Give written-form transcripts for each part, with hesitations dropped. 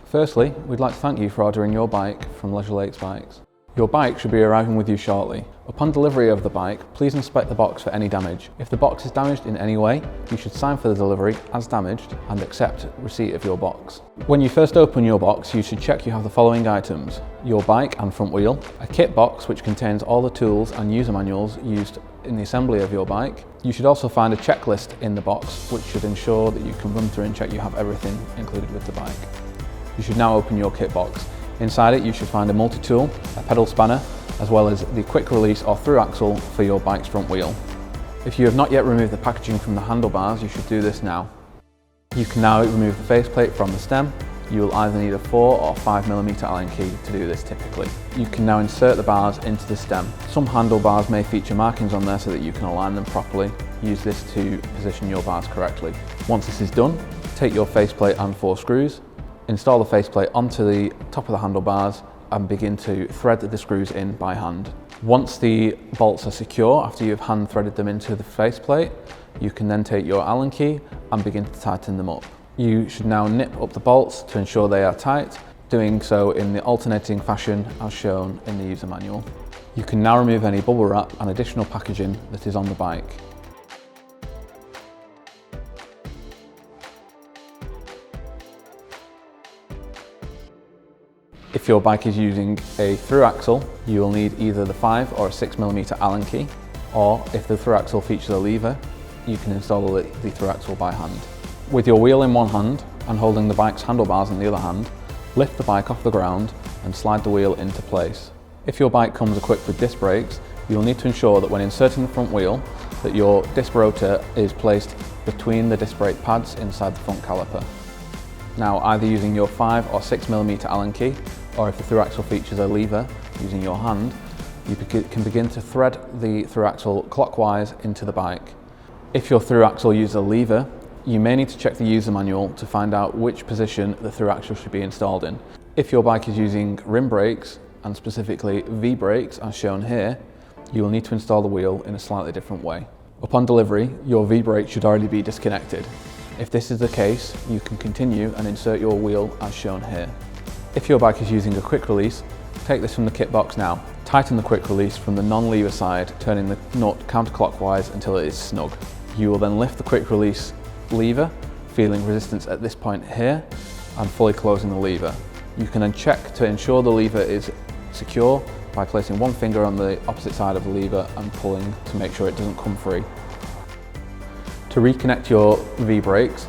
Firstly, we'd like to thank you for ordering your bike from Leisure Lakes Bikes. Your bike should be arriving with you shortly. Upon delivery of the bike, please inspect the box for any damage. If the box is damaged in any way, you should sign for the delivery as damaged and accept receipt of your box. When you first open your box, you should check you have the following items: your bike and front wheel, a kit box which contains all the tools and user manuals used in the assembly of your bike. You should also find a checklist in the box which should ensure that you can run through and check you have everything included with the bike. You should now open your kit box. Inside it you should find a multi-tool, a pedal spanner, as well as the quick release or through axle for your bike's front wheel. If you have not yet removed the packaging from the handlebars, you should do this now. You can now remove the faceplate from the stem. You will either need a 4 or 5mm Allen key to do this typically. You can now insert the bars into the stem. Some handlebars may feature markings on there so that you can align them properly. Use this to position your bars correctly. Once this is done, take your faceplate and 4 screws, install the faceplate onto the top of the handlebars and begin to thread the screws in by hand. Once the bolts are secure, after you've hand threaded them into the faceplate, you can then take your Allen key and begin to tighten them up. You should now nip up the bolts to ensure they are tight, doing so in the alternating fashion as shown in the user manual. You can now remove any bubble wrap and additional packaging that is on the bike. If your bike is using a through axle, you will need either the 5 or a 6mm Allen key, or if the through axle features a lever, you can install the through axle by hand. With your wheel in one hand and holding the bike's handlebars in the other hand, lift the bike off the ground and slide the wheel into place. If your bike comes equipped with disc brakes, you'll need to ensure that when inserting the front wheel, that your disc rotor is placed between the disc brake pads inside the front caliper. Now, either using your 5 or 6mm Allen key, or if the through axle features a lever, using your hand, you can begin to thread the through axle clockwise into the bike. If your through axle uses a lever, you may need to check the user manual to find out which position the through axle should be installed in. If your bike is using rim brakes, and specifically V brakes as shown here, you will need to install the wheel in a slightly different way. Upon delivery, your V brake should already be disconnected. If this is the case, you can continue and insert your wheel as shown here. If your bike is using a quick release, take this from the kit box now. Tighten the quick release from the non-lever side, turning the nut counterclockwise until it is snug. You will then lift the quick release lever, feeling resistance at this point here, and fully closing the lever. You can then check to ensure the lever is secure by placing one finger on the opposite side of the lever and pulling to make sure it doesn't come free. To reconnect your V brakes,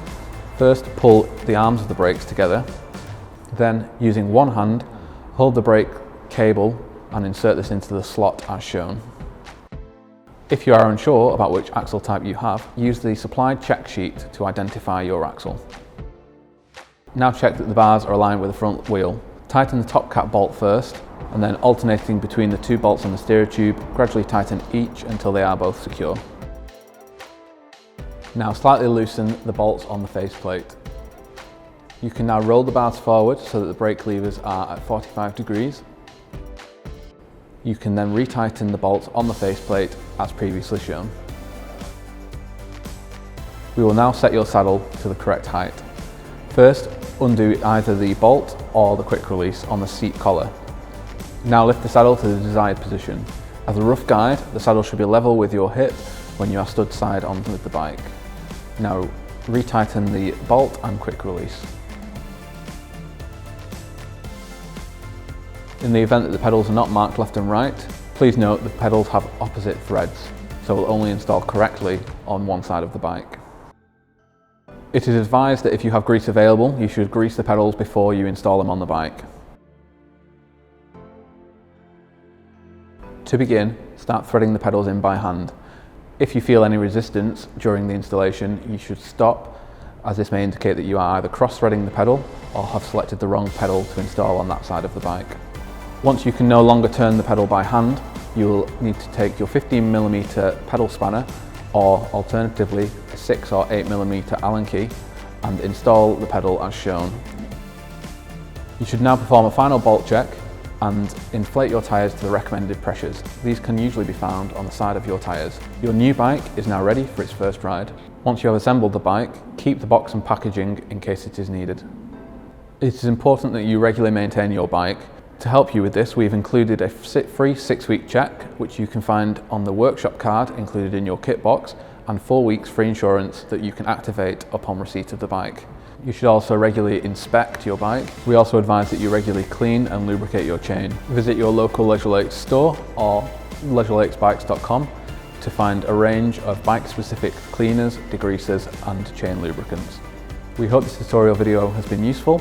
first pull the arms of the brakes together. Then, using one hand, hold the brake cable and insert this into the slot as shown. If you are unsure about which axle type you have, use the supplied check sheet to identify your axle. Now check that the bars are aligned with the front wheel. Tighten the top cap bolt first, and then alternating between the 2 bolts on the steer tube, gradually tighten each until they are both secure. Now slightly loosen the bolts on the faceplate. You can now roll the bars forward so that the brake levers are at 45 degrees. You can then retighten the bolts on the faceplate as previously shown. We will now set your saddle to the correct height. First, undo either the bolt or the quick release on the seat collar. Now lift the saddle to the desired position. As a rough guide, the saddle should be level with your hip when you are stood side on with the bike. Now retighten the bolt and quick release. In the event that the pedals are not marked left and right, please note the pedals have opposite threads, so will only install correctly on one side of the bike. It is advised that if you have grease available, you should grease the pedals before you install them on the bike. To begin, start threading the pedals in by hand. If you feel any resistance during the installation, you should stop, as this may indicate that you are either cross-threading the pedal or have selected the wrong pedal to install on that side of the bike. Once you can no longer turn the pedal by hand, you will need to take your 15mm pedal spanner, or alternatively a 6 or 8mm Allen key, and install the pedal as shown. You should now perform a final bolt check and inflate your tyres to the recommended pressures. These can usually be found on the side of your tyres. Your new bike is now ready for its first ride. Once you have assembled the bike, keep the box and packaging in case it is needed. It is important that you regularly maintain your bike. To help you with this, we've included a free 6-week check, which you can find on the workshop card included in your kit box, and 4 weeks free insurance that you can activate upon receipt of the bike. You should also regularly inspect your bike. We also advise that you regularly clean and lubricate your chain. Visit your local Leisure Lakes store or leisurelakesbikes.com to find a range of bike-specific cleaners, degreasers and chain lubricants. We hope this tutorial video has been useful.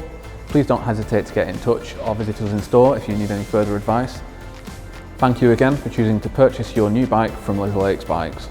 Please don't hesitate to get in touch or visit us in store if you need any further advice. Thank you again for choosing to purchase your new bike from Leisure Lakes Bikes.